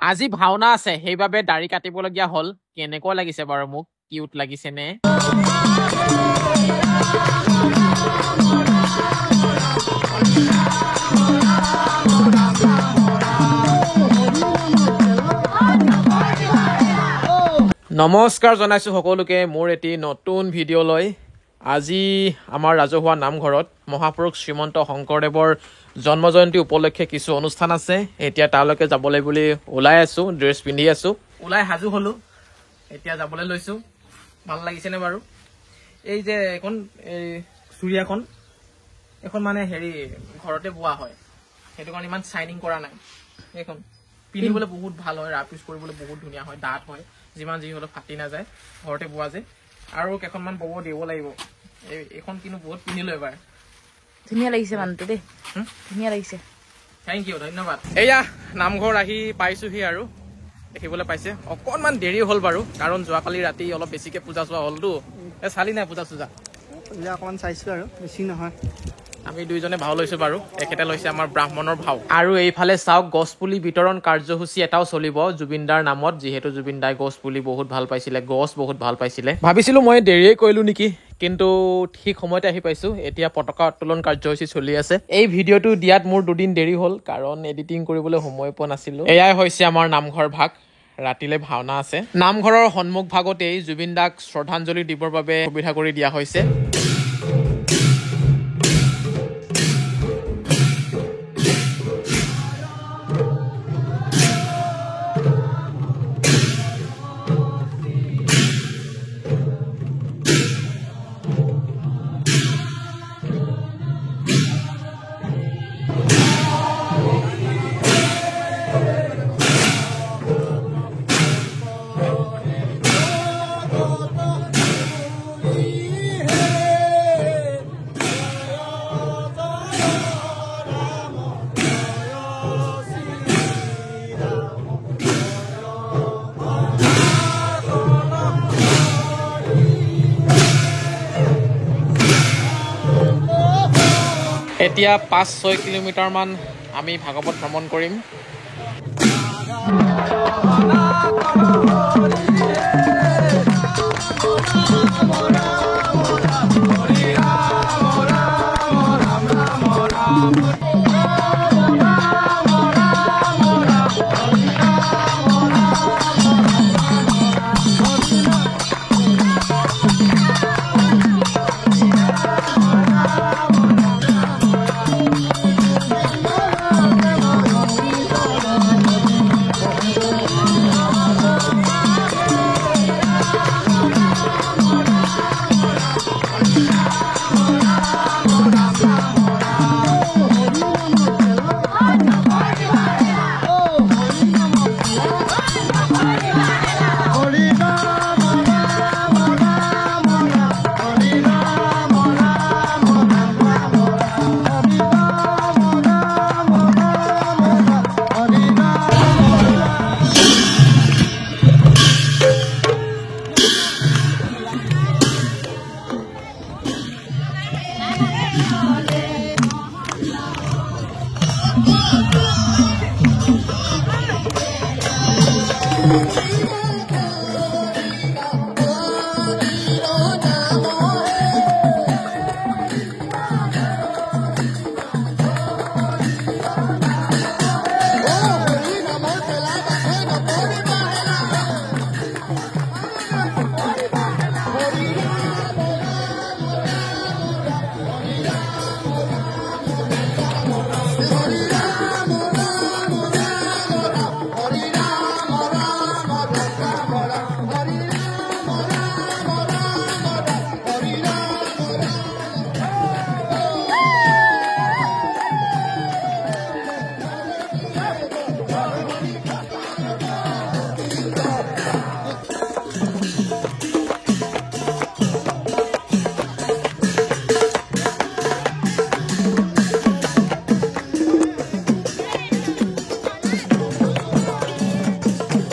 আজি ভাওনা আছে সেইবাবে দাড়ি কাটিবলগীয়া হল কেনেকুৱা লাগিছে বাৰু মোক কিউট লাগিছে নে নমস্কাৰ জনাইছো সকলোকে মোৰ এটি নতুন ভিডিঅ' লৈ আজি আমাৰ ৰাজহুৱা নামঘৰত মহাপুৰুষ শ্ৰীমন্ত শংকৰদেৱৰ জন্ম জয়ন্তী উপলক্ষে কিছু অনুষ্ঠান আছে এতিয়া তালৈকে যাবলৈ বুলি ওলাই আছো ড্ৰেছ পিন্ধি আছো ওলাই হাজু হলো এতিয়া যাবলৈ লৈছো ভাল লাগিছে নে বাৰু এই যে এখন এই চুৰিয়াখন এখন মানে হেৰি ঘৰতে বোৱা হয় সেইটো কাৰণে ইমান শাইনিং কৰা নাই এখন পিন্ধিবলৈ বহুত ভাল হয় ৰাপিছ কৰিবলৈ বহুত ধুনীয়া হয় ডাঠ হয় যিমান যি হলো ফাটি না যায় ঘৰতে বোৱা যে আৰু কেখনমান বব দিব লাগিব এখন কিনো বহুত পিন্ধিলো এবাৰ ধুনীয়া লাগিছে মানুহটো দেই ধুনীয়া লাগিছে থ্যাংক ইউ ধন্যবাদ এয়া নামঘৰ আহি পাইছোহি আৰু দেখিবলৈ পাইছে অকণমান দেৰি হ'ল বাৰু কাৰণ যোৱাকালি ৰাতি অলপ বেছিকে পূজা চোৱা হ'লতো চালি নাই পূজা চূজা অকণমান চাইছো আৰু বেছি নহয় আমি দুইজনে ভাও লৈছো বাৰু একেটা লৈছে আমাৰ ব্ৰাহ্মণৰ ভাও আৰু এইফালে চাওক গছপুলি বিতৰণ কাৰ্যসূচী এটাও চলিব জুবিনদাৰ নামত যিহেতু জুবিন দাই গছপুলি বহুত ভাল পাইছিলে গছ বহুত ভাল পাইছিলে ভাবিছিলো মই দেৰিয়ে কৰিলো নেকি কিন্তু ঠিক সময়তে আহি পাইছো এতিয়া পতাকা উত্তোলন কাৰ্যসূচী চলি আছে এই ভিডিঅ'টো দিয়াত মোৰ দুদিন দেৰি হ'ল কাৰণ এডিটিং কৰিবলৈ সময় পোৱা নাছিলো এয়াই হৈছে আমাৰ নামঘৰ ভাগ ৰাতিলে ভাওনা আছে নামঘৰৰ সন্মুখ ভাগতেই জুবিন দাক শ্ৰদ্ধাঞ্জলি দিবৰ বাবে সুবিধা কৰি দিয়া হৈছে এতিয়া 5-6 কিলোমিটাৰমান আমি ভাগৱত ভ্ৰমণ কৰিম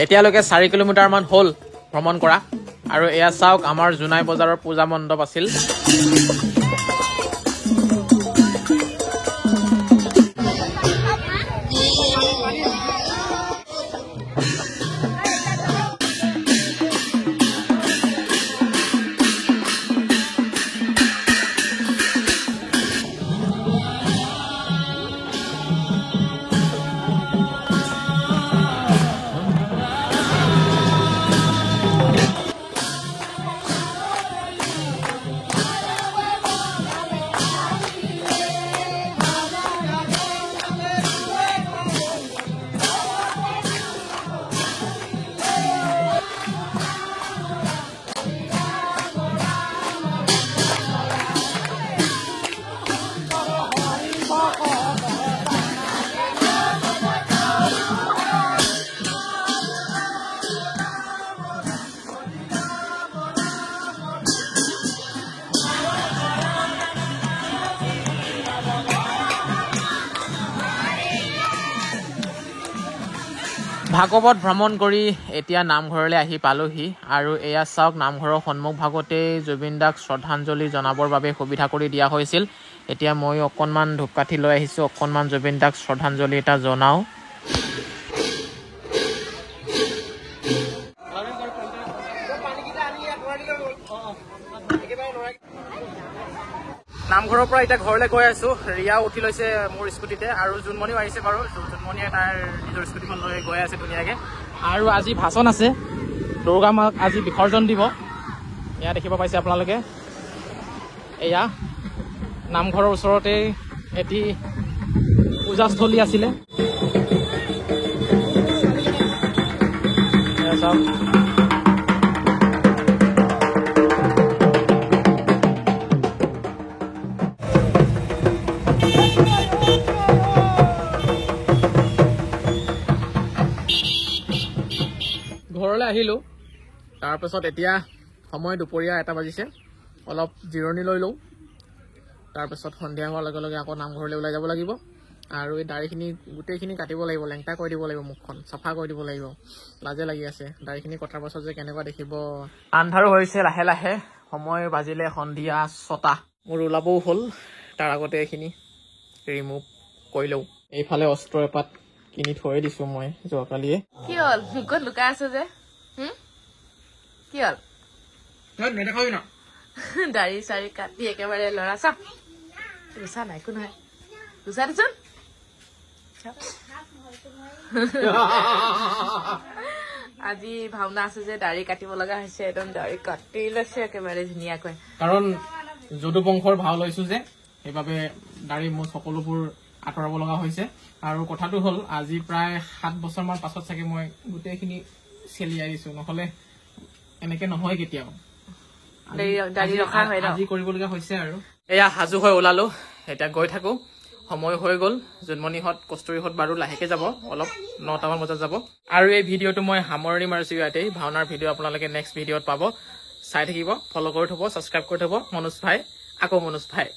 এতিয়ালৈকে 4 কিলোমিটাৰমান হ'ল ভ্ৰমণ কৰা আৰু এয়া চাওক আমাৰ জুনাই বজাৰৰ পূজা মণ্ডপ আছিল ভাগৱত ভ্ৰমণ কৰি এতিয়া নামঘৰলৈ আহি পালোহি আৰু এয়া চাওক নামঘৰৰ সন্মুখ ভাগতেই জুবিন দাক শ্ৰদ্ধাঞ্জলি জনাবৰ বাবে সুবিধা কৰি দিয়া হৈছিল। এতিয়া মই অকণমান ধূপকাঠি লৈ আহিছোঁ, অকণমান জুবিন দাক শ্ৰদ্ধাঞ্জলি এটা জনাওঁ। নামঘৰৰ পৰা এতিয়া ঘৰলৈ গৈ আছোঁ। ৰিয়া উঠি লৈছে মোৰ স্কুটিতে আৰু জোনমণিও আহিছে বাৰু। জোনমণিয়ে তাৰ নিজৰ স্কুটিখন লৈ গৈ আছে ধুনীয়াকৈ। আৰু আজি ভাচন আছে, দুৰ্গা মাক আজি বিসৰ্জন দিব। এয়া দেখিব পাইছে আপোনালোকে। এয়া নামঘৰৰ ওচৰতেই এটি পূজাস্থলী আছিলে। এয়া চাওক। ঘৰলৈ আহিলোঁ। তাৰপাছত এতিয়া সময় দুপৰীয়া 1টা বাজিছে, অলপ জিৰণি লৈ লওঁ। তাৰপাছত সন্ধিয়া হোৱাৰ লগে লগে আকৌ নামঘৰলৈ ওলাই যাব লাগিব আৰু এই দাড়িখিনি গোটেইখিনি কাটিব লাগিব, লেংটা কৰি দিব লাগিব, মুখখন চাফা কৰি দিব লাগিব। লাজে লাগি আছে দাড়িখিনি কটাৰ পাছত যে কেনেকুৱা দেখিব। আন্ধাৰো হৈছে লাহে লাহে, সময় বাজিলে সন্ধিয়া 6টা। মোৰ ওলাবও হ'ল, তাৰ আগতে এইখিনি ৰিমুভ কৰি লওঁ। এইফালে অস্ত্ৰ এপাত কিনি থৈ দিছোঁ মই যোৱাকালিয়ে। কি হ'ল মুখত লুকাই আছো যে? কি হ'ল? নেদেখাবি ন দাড়ি চাৰি কাটি একেবাৰে লৰা চাপ গুচা নাই, একো নহয়, গুচা দেচোন। আজি ভাওনা আছে যে দাড়ি কাটিব লগা হৈছে, একদম দাড়ি কাটি লৈছে একেবাৰে ধুনীয়াকৈ। কাৰণ যদু বংশৰ ভাও লৈছো যে, সেইবাবে দাড়ি মোৰ সকলোবোৰ আঁতৰাব লগা হৈছে। আৰু কথাটো হ'ল আজি প্ৰায় 7 বছৰমান পাছত চাগে মই গোটেইখিনি চেলিয়াই দিছো, নহলে এনেকে নহয় কেতিয়াও। আজি কৰিবলগীয়া হৈছে আৰু। এয়া সাজু হৈ ওলালো, এতিয়া গৈ থাকো। সময় হৈ গ'ল। জোনমণিহঁত কস্তুৰীহঁত বাৰু লাহেকে যাব, অলপ 9টামান বজাত যাব। আৰু এই ভিডিঅ'টো মই সামৰণি মাৰিছো ইয়াতেই। ভাওনাৰ ভিডিঅ' আপোনালোকে নেক্সট ভিডিঅ'ত পাব। চাই থাকিব, ফ'ল' কৰি থব, ছাবস্ক্ৰাইব কৰি থব। মনোজ ভাই, আকৌ মনোজ ভাই।